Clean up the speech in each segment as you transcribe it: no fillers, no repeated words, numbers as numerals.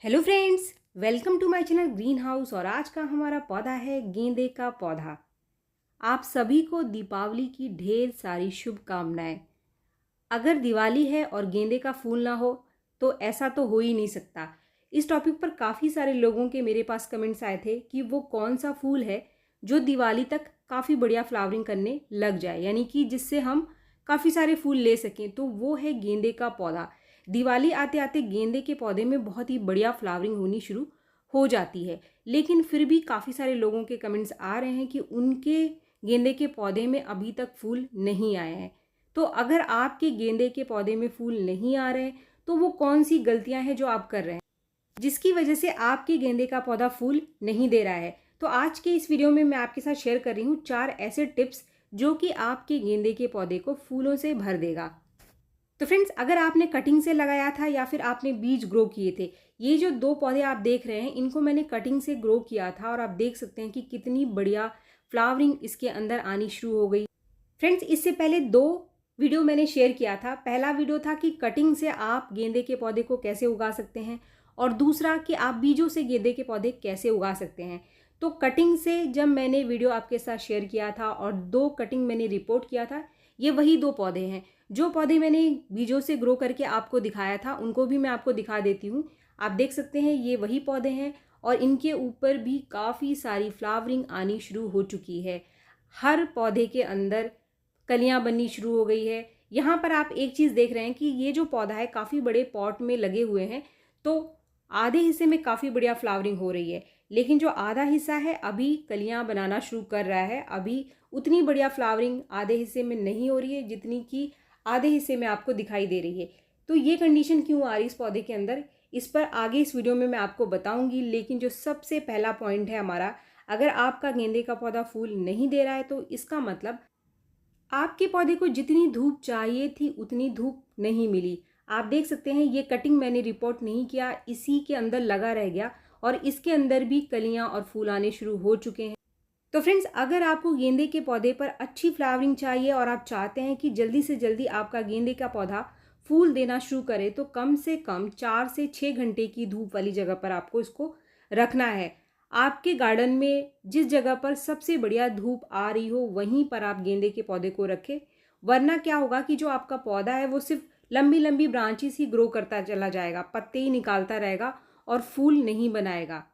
Hello friends, welcome to my channel green house. और आज का हमारा पौधा है गेंदे का पौधा। आप सभी को दीपावली की ढेर सारी शुभकामनाएं। अगर दिवाली है और गेंदे का फूल ना हो तो ऐसा तो हो ही नहीं सकता। इस टॉपिक पर काफ़ी सारे लोगों के मेरे पास कमेंट्स आए थे कि वो कौन सा फूल है जो दिवाली तक काफ़ी बढ़िया फ्लावरिंग करने लग जाए, यानी कि जिससे हम काफ़ी सारे फूल ले सकें। तो वो है गेंदे का पौधा। दिवाली आते आते गेंदे के पौधे में बहुत ही बढ़िया फ्लावरिंग होनी शुरू हो जाती है, लेकिन फिर भी काफ़ी सारे लोगों के कमेंट्स आ रहे हैं कि उनके गेंदे के पौधे में अभी तक फूल नहीं आए हैं। तो अगर आपके गेंदे के पौधे में फूल नहीं आ रहे हैं तो वो कौन सी गलतियां हैं जो आप कर रहे हैं जिसकी वजह से आपके गेंदे का पौधा फूल नहीं दे रहा है। तो आज के इस वीडियो में मैं आपके साथ शेयर कर रही हूँ 4 ऐसे टिप्स जो कि आपके गेंदे के पौधे को फूलों से भर देगा। तो फ्रेंड्स, अगर आपने कटिंग से लगाया था या फिर आपने बीज ग्रो किए थे, ये जो 2 पौधे आप देख रहे हैं इनको मैंने कटिंग से ग्रो किया था और आप देख सकते हैं कि कितनी बढ़िया फ्लावरिंग इसके अंदर आनी शुरू हो गई। फ्रेंड्स, इससे पहले 2 वीडियो मैंने शेयर किया था। पहला वीडियो था कि कटिंग से आप गेंदे के पौधे को कैसे उगा सकते हैं, और दूसरा कि आप बीजों से गेंदे के पौधे कैसे उगा सकते हैं। तो कटिंग से जब मैंने वीडियो आपके साथ शेयर किया था और 2 कटिंग मैंने रिपोर्ट किया था, ये वही 2 पौधे हैं। जो पौधे मैंने बीजों से ग्रो करके आपको दिखाया था उनको भी मैं आपको दिखा देती हूँ। आप देख सकते हैं ये वही पौधे हैं और इनके ऊपर भी काफ़ी सारी फ्लावरिंग आनी शुरू हो चुकी है। हर पौधे के अंदर कलियां बननी शुरू हो गई है। यहाँ पर आप एक चीज़ देख रहे हैं कि ये जो पौधा है काफ़ी बड़े पॉट में लगे हुए हैं, तो आधे हिस्से में काफ़ी बढ़िया फ्लावरिंग हो रही है, लेकिन जो आधा हिस्सा है अभी कलियां बनाना शुरू कर रहा है। अभी उतनी बढ़िया फ्लावरिंग आधे हिस्से में नहीं हो रही है जितनी कि आधे हिस्से में आपको दिखाई दे रही है। तो ये कंडीशन क्यों आ रही है इस पौधे के अंदर, इस पर आगे इस वीडियो में मैं आपको बताऊंगी। लेकिन जो सबसे पहला पॉइंट है हमारा, अगर आपका गेंदे का पौधा फूल नहीं दे रहा है तो इसका मतलब आपके पौधे को जितनी धूप चाहिए थी उतनी धूप नहीं मिली। आप देख सकते हैं ये कटिंग मैंने रिपोर्ट नहीं किया, इसी के अंदर लगा रह गया और इसके अंदर भी कलियां और फूल आने शुरू हो चुके हैं। तो फ्रेंड्स, अगर आपको गेंदे के पौधे पर अच्छी फ्लावरिंग चाहिए और आप चाहते हैं कि जल्दी से जल्दी आपका गेंदे का पौधा फूल देना शुरू करे, तो कम से कम 4 से 6 घंटे की धूप वाली जगह पर आपको इसको रखना है। आपके गार्डन में जिस जगह पर सबसे बढ़िया धूप आ रही हो वहीं पर आप गेंदे के पौधे को रखें। वरना क्या होगा कि जो आपका पौधा है वो सिर्फ लंबी लंबी ब्रांचेस ही ग्रो करता चला जाएगा, पत्ते ही निकालता रहेगा और फूल नहीं बनाएगा।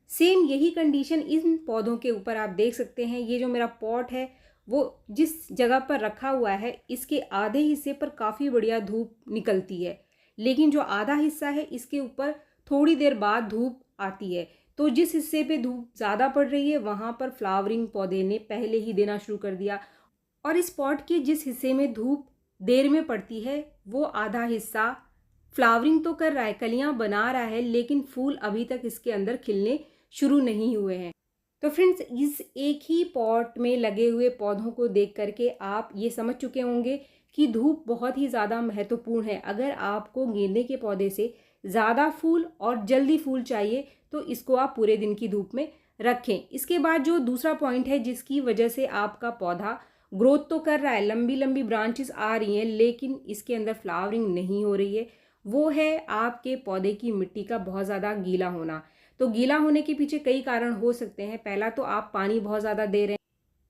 सेम यही कंडीशन इन पौधों के ऊपर आप देख सकते हैं। ये जो मेरा पॉट है वो जिस जगह पर रखा हुआ है इसके आधे हिस्से पर काफ़ी बढ़िया धूप निकलती है, लेकिन जो आधा हिस्सा है इसके ऊपर थोड़ी देर बाद धूप आती है। तो जिस हिस्से पे धूप ज़्यादा पड़ रही है वहाँ पर फ्लावरिंग पौधे ने पहले ही देना शुरू कर दिया, और इस पॉट के जिस हिस्से में धूप देर में पड़ती है वो आधा हिस्सा फ्लावरिंग तो कर रहा है, कलियां बना रहा है, लेकिन फूल अभी तक इसके अंदर खिलने शुरू नहीं हुए हैं। तो फ्रेंड्स, इस एक ही पॉट में लगे हुए पौधों को देख करके आप ये समझ चुके होंगे कि धूप बहुत ही ज़्यादा महत्वपूर्ण है। अगर आपको गेंदे के पौधे से ज़्यादा फूल और जल्दी फूल चाहिए तो इसको आप पूरे दिन की धूप में रखें। इसके बाद जो दूसरा पॉइंट है जिसकी वजह से आपका पौधा ग्रोथ तो कर रहा है, लंबी लंबी ब्रांचेस आ रही हैं, लेकिन इसके अंदर फ्लावरिंग नहीं हो रही है, वो है आपके पौधे की मिट्टी का बहुत ज़्यादा गीला होना। तो गीला होने के पीछे कई कारण हो सकते हैं। पहला तो आप पानी बहुत ज़्यादा दे रहे हैं।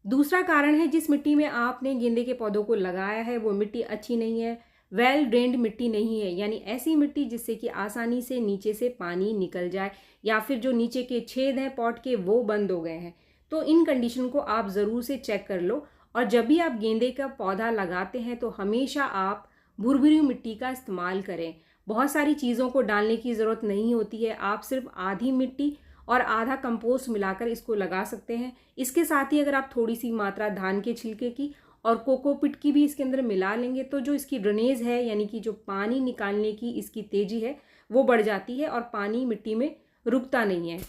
दूसरा कारण है जिस मिट्टी में आपने गेंदे के पौधों को लगाया है वो मिट्टी अच्छी नहीं है, वेल ड्रेन्ड मिट्टी नहीं है, यानी ऐसी मिट्टी जिससे कि आसानी से नीचे से पानी निकल जाए, या फिर जो नीचे के छेद हैं पॉट के वो बंद हो गए हैं। तो इन कंडीशन को आप ज़रूर से चेक कर लो। और जब भी आप गेंदे का पौधा लगाते हैं तो हमेशा आप भुरभुरी मिट्टी का इस्तेमाल करें। बहुत सारी चीज़ों को डालने की ज़रूरत नहीं होती है, आप सिर्फ आधी मिट्टी और आधा कंपोस्ट मिलाकर इसको लगा सकते हैं। इसके साथ ही अगर आप थोड़ी सी मात्रा धान के छिलके की और कोकोपीट की भी इसके अंदर मिला लेंगे तो जो इसकी ड्रेनेज है, यानी कि जो पानी निकालने की इसकी तेज़ी है वो बढ़ जाती है और पानी मिट्टी में रुकता नहीं है।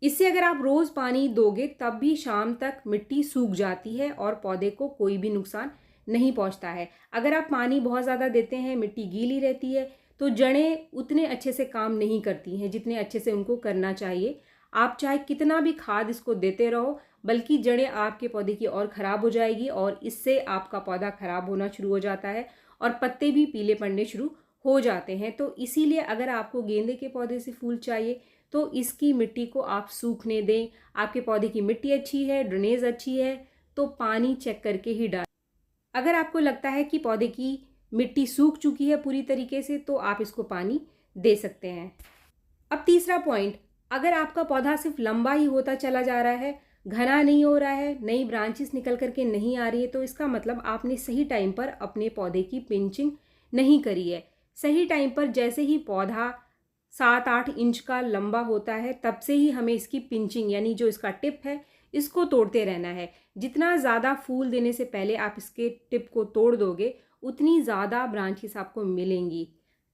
इससे अगर आप रोज़ पानी दोगे तब भी शाम तक मिट्टी सूख जाती है और पौधे को कोई भी नुकसान नहीं पहुंचता है। अगर आप पानी बहुत ज़्यादा देते हैं, मिट्टी गीली रहती है, तो जड़ें उतने अच्छे से काम नहीं करती हैं जितने अच्छे से उनको करना चाहिए। आप चाहे कितना भी खाद इसको देते रहो, बल्कि जड़ें आपके पौधे की और ख़राब हो जाएगी और इससे आपका पौधा ख़राब होना शुरू हो जाता है और पत्ते भी पीले पड़ने शुरू हो जाते हैं। तो इसीलिए अगर आपको गेंदे के पौधे से फूल चाहिए तो इसकी मिट्टी को आप सूखने दें। आपके पौधे की मिट्टी अच्छी है, ड्रेनेज अच्छी है, तो पानी चेक करके ही डालें। अगर आपको लगता है कि पौधे की मिट्टी सूख चुकी है पूरी तरीके से तो आप इसको पानी दे सकते हैं। अब तीसरा पॉइंट, अगर आपका पौधा सिर्फ लंबा ही होता चला जा रहा है, घना नहीं हो रहा है, नई ब्रांचेस निकल करके नहीं आ रही है, तो इसका मतलब आपने सही टाइम पर अपने पौधे की पिंचिंग नहीं करी है। सही टाइम पर जैसे ही पौधा 7-8 इंच का लंबा होता है तब से ही हमें इसकी पिंचिंग यानी जो इसका टिप है इसको तोड़ते रहना है। जितना ज़्यादा फूल देने से पहले आप इसके टिप को तोड़ दोगे उतनी ज़्यादा ब्रांचेस आपको मिलेंगी।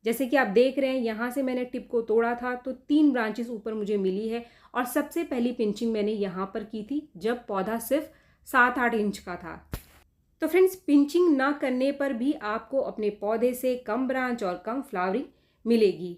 जैसे कि आप देख रहे हैं यहाँ से मैंने टिप को तोड़ा था तो 3 ब्रांचेस ऊपर मुझे मिली है और सबसे पहली पिंचिंग मैंने यहाँ पर की थी जब पौधा सिर्फ 7-8 इंच का था। तो फ्रेंड्स, पिंचिंग ना करने पर भी आपको अपने पौधे से कम ब्रांच और कम फ्लावरिंग मिलेगी।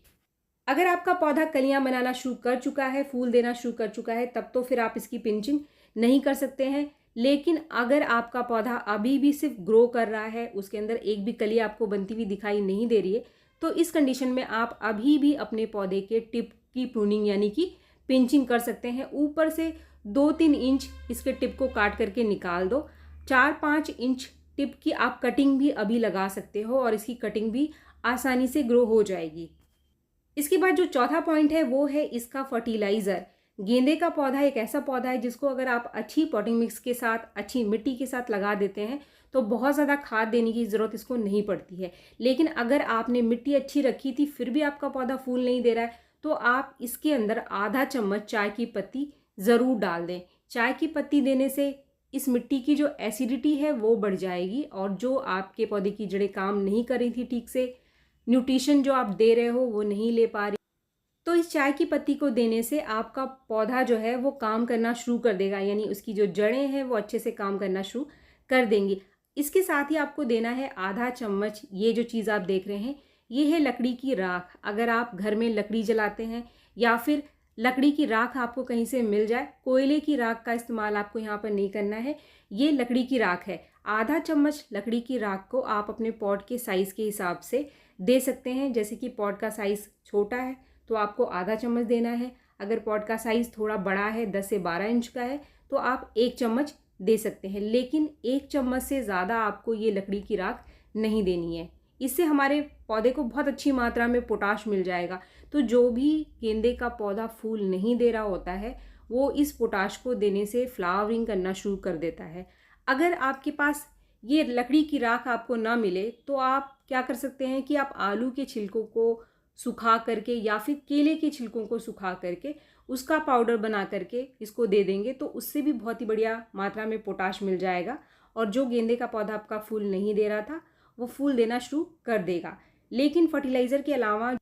अगर आपका पौधा कलियां बनाना शुरू कर चुका है, फूल देना शुरू कर चुका है, तब तो फिर आप इसकी पिंचिंग नहीं कर सकते हैं। लेकिन अगर आपका पौधा अभी भी सिर्फ ग्रो कर रहा है, उसके अंदर एक भी कली आपको बनती हुई दिखाई नहीं दे रही है, तो इस कंडीशन में आप अभी भी अपने पौधे के टिप की प्रूनिंग यानी कि पिंचिंग कर सकते हैं। ऊपर से 2-3 इंच इसके टिप को काट करके निकाल दो। 4-5 इंच टिप की आप कटिंग भी अभी लगा सकते हो और इसकी कटिंग भी आसानी से ग्रो हो जाएगी। इसके बाद जो चौथा पॉइंट है वो है इसका फर्टिलाइज़र। गेंदे का पौधा एक ऐसा पौधा है जिसको अगर आप अच्छी पॉटिंग मिक्स के साथ, अच्छी मिट्टी के साथ लगा देते हैं तो बहुत ज़्यादा खाद देने की ज़रूरत इसको नहीं पड़ती है। लेकिन अगर आपने मिट्टी अच्छी रखी थी फिर भी आपका पौधा फूल नहीं दे रहा है तो आप इसके अंदर आधा चम्मच चाय की पत्ती ज़रूर डाल दें। चाय की पत्ती देने से इस मिट्टी की जो एसिडिटी है वो बढ़ जाएगी और जो आपके पौधे की जड़ें काम नहीं कर रही थी ठीक से, न्यूट्रिशन जो आप दे रहे हो वो नहीं ले पा रही, तो इस चाय की पत्ती को देने से आपका पौधा जो है वो काम करना शुरू कर देगा, यानी उसकी जो जड़ें हैं वो अच्छे से काम करना शुरू कर देंगी। इसके साथ ही आपको देना है आधा चम्मच, ये जो चीज़ आप देख रहे हैं ये है लकड़ी की राख। अगर आप घर में लकड़ी जलाते हैं या फिर लकड़ी की राख आपको कहीं से मिल जाए, कोयले की राख का इस्तेमाल आपको यहाँ पर नहीं करना है, ये लकड़ी की राख है। आधा चम्मच लकड़ी की राख को आप अपने पॉट के साइज़ के हिसाब से दे सकते हैं। जैसे कि पॉट का साइज़ छोटा है तो आपको आधा चम्मच देना है, अगर पॉट का साइज़ थोड़ा बड़ा है 10 से 12 इंच का है तो आप 1 चम्मच दे सकते हैं। लेकिन 1 चम्मच से ज़्यादा आपको ये लकड़ी की राख नहीं देनी है, इससे हमारे पौधे को बहुत अच्छी मात्रा में पोटाश मिल जाएगा। तो जो भी गेंदे का पौधा फूल नहीं दे रहा होता है वो इस पोटाश को देने से फ्लावरिंग करना शुरू कर देता है। अगर आपके पास ये लकड़ी की राख आपको ना मिले तो आप क्या कर सकते हैं कि आप आलू के छिलकों को सुखा करके या फिर केले के छिलकों को सुखा करके उसका पाउडर बना करके इसको दे देंगे तो उससे भी बहुत ही बढ़िया मात्रा में पोटाश मिल जाएगा और जो गेंदे का पौधा आपका फूल नहीं दे रहा था वो फूल देना शुरू कर देगा। लेकिन फर्टिलाइज़र के अलावा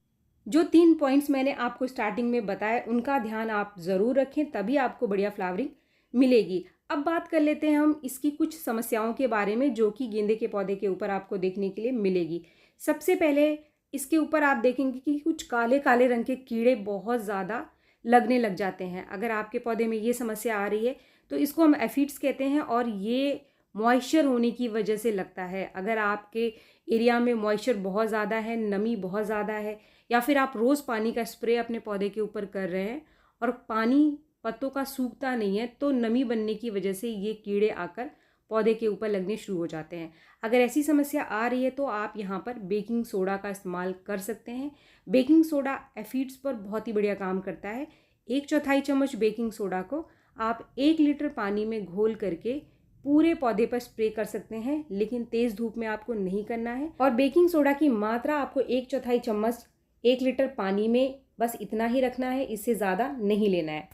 जो 3 पॉइंट्स मैंने आपको स्टार्टिंग में बताया उनका ध्यान आप ज़रूर रखें, तभी आपको बढ़िया फ्लावरिंग मिलेगी। अब बात कर लेते हैं हम इसकी कुछ समस्याओं के बारे में जो कि गेंदे के पौधे के ऊपर आपको देखने के लिए मिलेगी। सबसे पहले इसके ऊपर आप देखेंगे कि कुछ काले काले रंग के कीड़े बहुत ज़्यादा लगने लग जाते हैं। अगर आपके पौधे में ये समस्या आ रही है तो इसको हम एफिड्स कहते हैं और ये मॉइस्चर होने की वजह से लगता है। अगर आपके एरिया में मॉइस्चर बहुत ज़्यादा है, नमी बहुत ज़्यादा है, या फिर आप रोज़ पानी का स्प्रे अपने पौधे के ऊपर कर रहे हैं और पानी पत्तों का सूखता नहीं है तो नमी बनने की वजह से ये कीड़े आकर पौधे के ऊपर लगने शुरू हो जाते हैं। अगर ऐसी समस्या आ रही है तो आप यहाँ पर बेकिंग सोडा का इस्तेमाल कर सकते हैं। बेकिंग सोडा एफिड्स पर बहुत ही बढ़िया काम करता है। 1/4 चम्मच बेकिंग सोडा को आप 1 लीटर पानी में घोल करके पूरे पौधे पर स्प्रे कर सकते हैं, लेकिन तेज़ धूप में आपको नहीं करना है। और बेकिंग सोडा की मात्रा आपको 1/4 चम्मच 1 लीटर पानी में बस इतना ही रखना है, इससे ज़्यादा नहीं लेना है।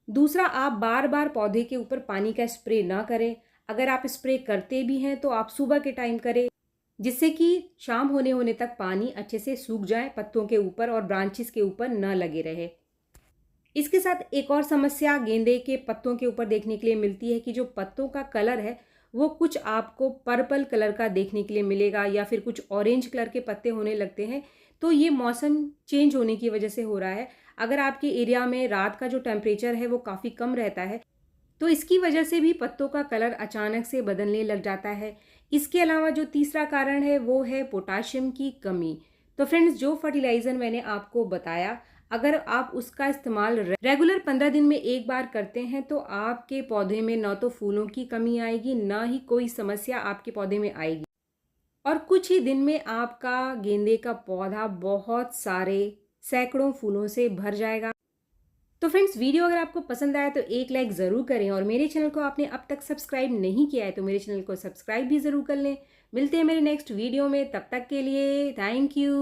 दूसरा, आप बार बार पौधे के ऊपर पानी का स्प्रे ना करें। अगर आप स्प्रे करते भी हैं तो आप सुबह के टाइम करें, जिससे कि शाम होने तक पानी अच्छे से सूख जाए, पत्तों के ऊपर और ब्रांचेस के ऊपर न लगे रहे। इसके साथ एक और समस्या गेंदे के पत्तों के ऊपर देखने के लिए मिलती है कि जो पत्तों का कलर है वो कुछ आपको पर्पल कलर का देखने के लिए मिलेगा या फिर कुछ ऑरेंज कलर के पत्ते होने लगते हैं। तो ये मौसम चेंज होने की वजह से हो रहा है। अगर आपके एरिया में रात का जो टेम्परेचर है वो काफ़ी कम रहता है तो इसकी वजह से भी पत्तों का कलर अचानक से बदलने लग जाता है। इसके अलावा जो तीसरा कारण है वो है पोटाशियम की कमी। तो फ्रेंड्स, जो फर्टिलाइज़र मैंने आपको बताया, अगर आप उसका इस्तेमाल रेगुलर 15 दिन में एक बार करते हैं तो आपके पौधे में ना तो फूलों की कमी आएगी, ना ही कोई समस्या आपके पौधे में आएगी और कुछ ही दिन में आपका गेंदे का पौधा बहुत सारे सैकड़ों फूलों से भर जाएगा। तो फ्रेंड्स, वीडियो अगर आपको पसंद आया तो एक लाइक ज़रूर करें और मेरे चैनल को आपने अब तक सब्सक्राइब नहीं किया है तो मेरे चैनल को सब्सक्राइब भी ज़रूर कर लें। मिलते हैं मेरे नेक्स्ट वीडियो में, तब तक के लिए थैंक यू।